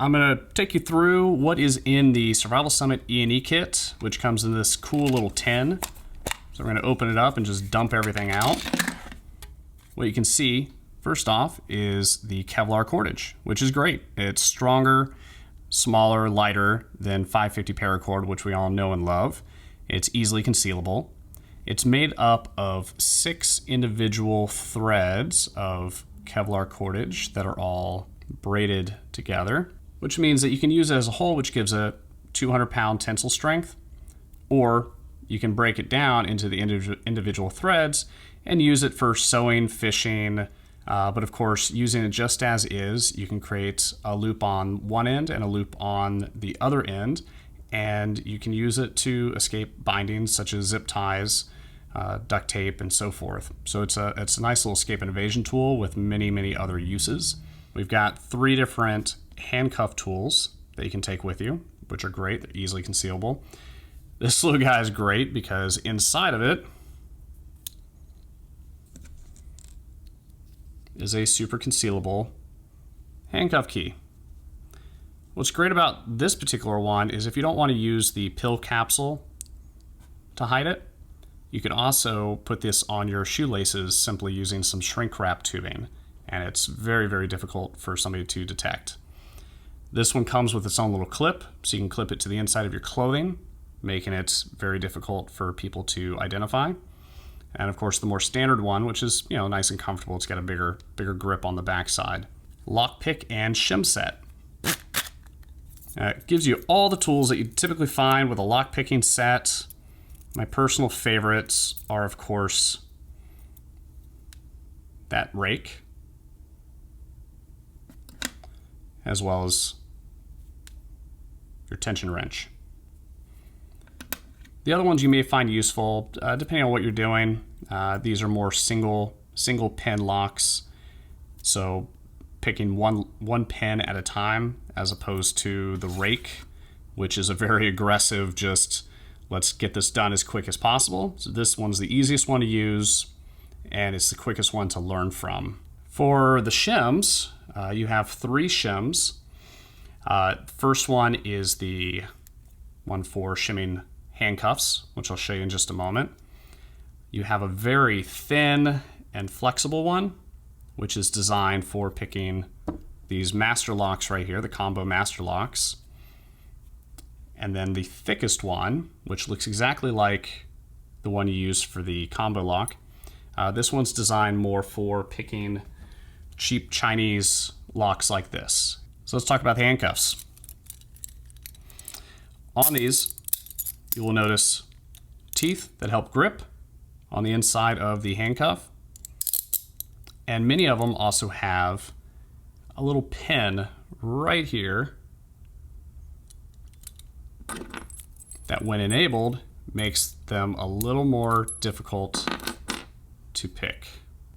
I'm going to take you through what is in the Survival Summit E&E kit, which comes in this cool little tin. So we're going to open it up and just dump everything out. What you can see, first off, is the KEVLAR cordage, which is great. It's stronger, smaller, lighter than 550 paracord, which we all know and love. It's easily concealable. It's made up of 6 individual threads of KEVLAR cordage that are all braided together, which means that you can use it as a whole, which gives a 200-pound tensile strength, or you can break it down into the individual threads and use it for sewing, fishing, but of course, using it just as is, you can create a loop on one end and a loop on the other end, and you can use it to escape bindings such as zip ties, duct tape, and so forth. So it's a nice little escape and evasion tool with many, many other uses. We've got 3 different handcuff tools that you can take with you, which are great. They're easily concealable. This little guy is great because inside of it is a super concealable handcuff key. What's great about this particular one is if you don't want to use the pill capsule to hide it, you can also put this on your shoelaces simply using some shrink wrap tubing, and it's very, very difficult for somebody to detect. This one comes with its own little clip, so you can clip it to the inside of your clothing, making it very difficult for people to identify. And of course, the more standard one, which is nice and comfortable, it's got a bigger grip on the backside. Lockpick and shim set. It gives you all the tools that you typically find with a lockpicking set. My personal favorites are, of course, that rake, as well as your tension wrench. The other ones you may find useful, depending on what you're doing. These are more single pin locks, so picking one pin at a time, as opposed to the rake, which is a very aggressive, just let's get this done as quick as possible. So this one's the easiest one to use, and it's the quickest one to learn from. For the shims, you have 3 shims. First one is the one for shimming handcuffs, which I'll show you in just a moment. You have a very thin and flexible one, which is designed for picking these master locks right here, the combo master locks. And then the thickest one, which looks exactly like the one you use for the combo lock. This one's designed more for picking cheap Chinese locks like this. So let's talk about the handcuffs. On these, you will notice teeth that help grip on the inside of the handcuff. And many of them also have a little pin right here that, when enabled, makes them a little more difficult to pick.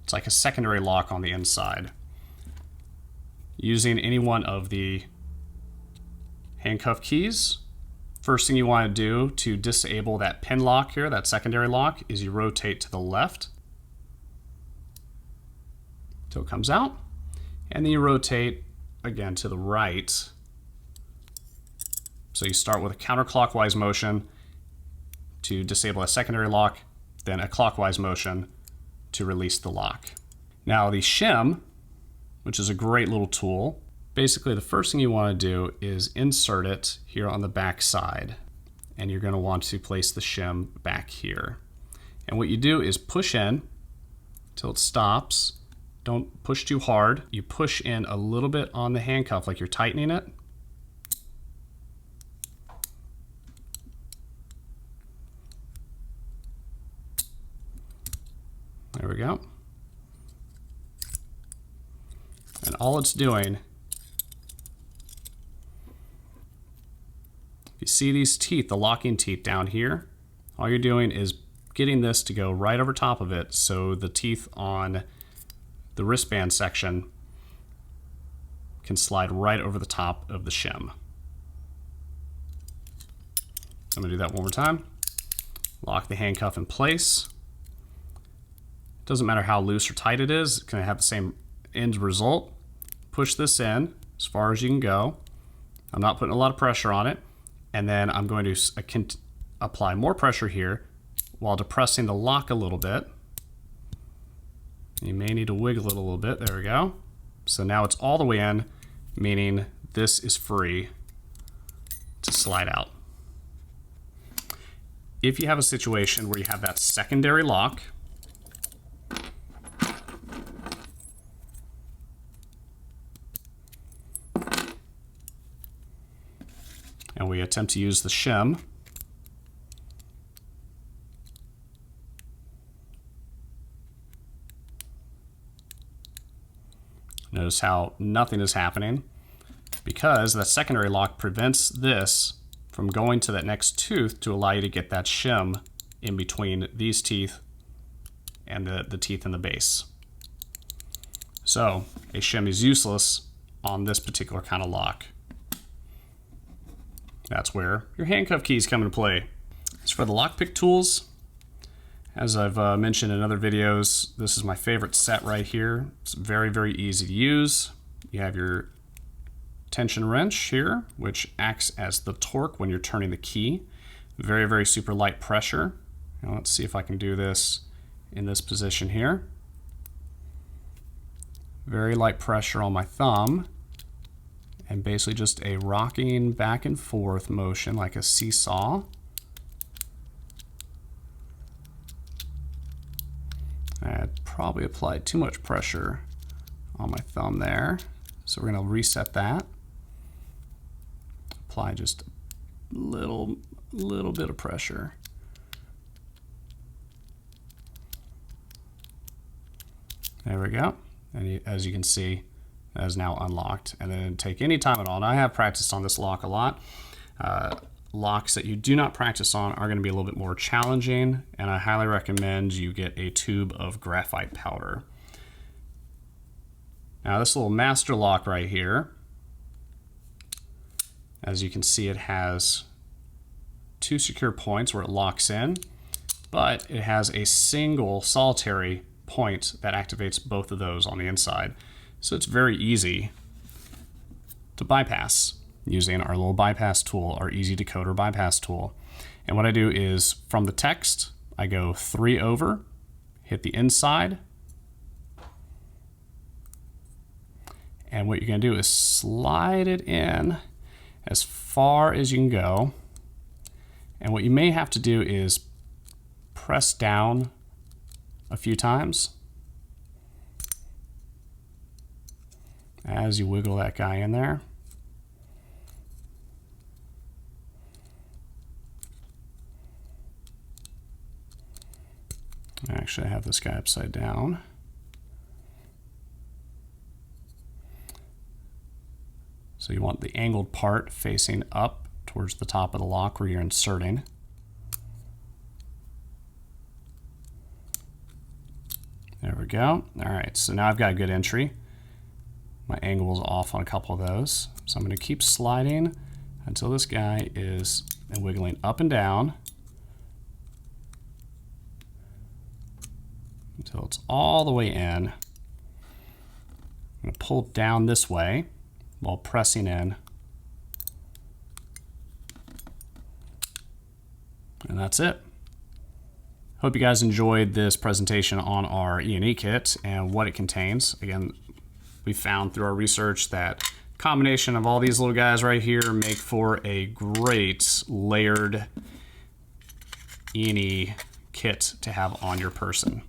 It's like a secondary lock on the inside. Using any one of the handcuff keys, first thing you want to do to disable that pin lock here, that secondary lock, is you rotate to the left until it comes out, and then you rotate again to the right. So you start with a counterclockwise motion to disable a secondary lock, then a clockwise motion to release the lock. Now the shim, which is a great little tool, basically the first thing you want to do is insert it here on the back side, and you're going to want to place the shim back here. And what you do is push in till it stops. Don't push too hard. You push in a little bit on the handcuff like you're tightening it. There we go. And all it's doing, if you see these teeth, the locking teeth down here, all you're doing is getting this to go right over top of it, so the teeth on the wristband section can slide right over the top of the shim. I'm gonna do that one more time. Lock the handcuff in place. Doesn't matter how loose or tight it is, it's gonna have the same end result. Push this in as far as you can go, I'm not putting a lot of pressure on it. And then I'm going to apply more pressure here while depressing the lock a little bit. You may need to wiggle it a little bit. There we go. So now it's all the way in, meaning this is free to slide out. If you have a situation where you have that secondary lock, and we attempt to use the shim, notice how nothing is happening because that secondary lock prevents this from going to that next tooth to allow you to get that shim in between these teeth and the teeth in the base. So a shim is useless on this particular kind of lock. That's where your handcuff keys come into play. As for the lockpick tools, as I've mentioned in other videos, this is my favorite set right here. It's very, very easy to use. You have your tension wrench here, which acts as the torque when you're turning the key. Very, very super light pressure. Now let's see if I can do this in this position here. Very light pressure on my thumb, and basically just a rocking back and forth motion like a seesaw. I probably applied too much pressure on my thumb there, so we're going to reset that. Apply just a little bit of pressure. There we go. And as you can see, that is now unlocked. And then it didn't take any time at all. And I have practiced on this lock a lot. Locks that you do not practice on are going to be a little bit more challenging, and I highly recommend you get a tube of graphite powder. Now this little master lock right here, as you can see, it has two secure points where it locks in, but it has a single solitary point that activates both of those on the inside. So it's very easy to bypass using our little bypass tool, our easy decoder bypass tool. And what I do is from the text, I go 3 over, hit the inside, and what you're going to do is slide it in as far as you can go. And what you may have to do is press down a few times as you wiggle that guy in there. Actually, I have this guy upside down. So you want the angled part facing up towards the top of the lock where you're inserting. There we go. All right, so now I've got a good entry. My angle is off on a couple of those. So I'm going to keep sliding until this guy is wiggling up and down, until it's all the way in. I'm going to pull down this way while pressing in. And that's it. Hope you guys enjoyed this presentation on our E&E kit and what it contains. Again, we found through our research that combination of all these little guys right here make for a great layered E&E kit to have on your person.